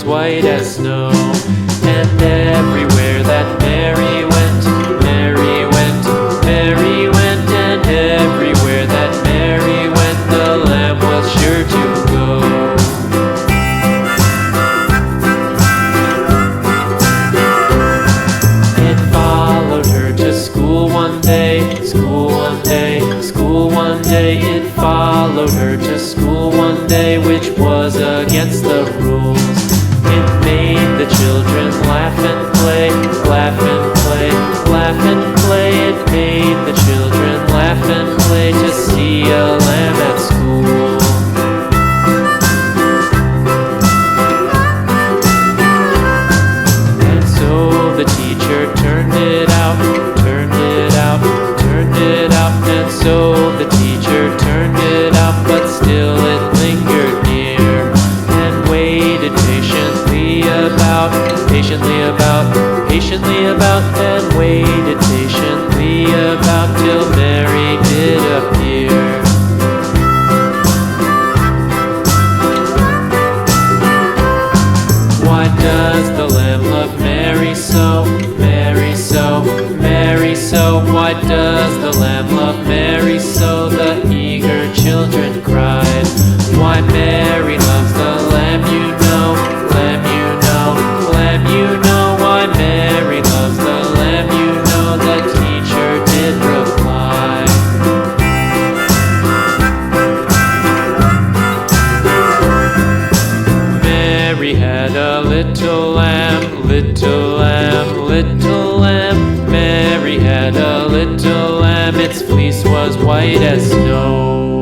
white as snow. And everywhere that Mary went, Mary went, Mary went, and everywhere that Mary went, the lamb was sure to go. It followed her to school one day, school one day, school one day. It followed her to school one day, which was against the rules. It made the children laugh and play, laugh and play, laugh and play. It made the children laugh and play to see a lamb at school. And so the teacher turned it out, turned it out, turned it out. And so the teacher turned it out, but still it lingered near and waited patiently about, patiently about, patiently about, and waited patiently about till Mary did appear. Why does the lamb love Mary so, Mary so, Mary so? Why does the lamb love Mary so? The eager children cried. Why Mary loves the lamb, you know, lamb, you know, lamb, you know. Why Mary loves the lamb, you know, the teacher did reply. Mary had a little lamb, little lamb, little lamb. Mary had a little lamb, its fleece was white as snow.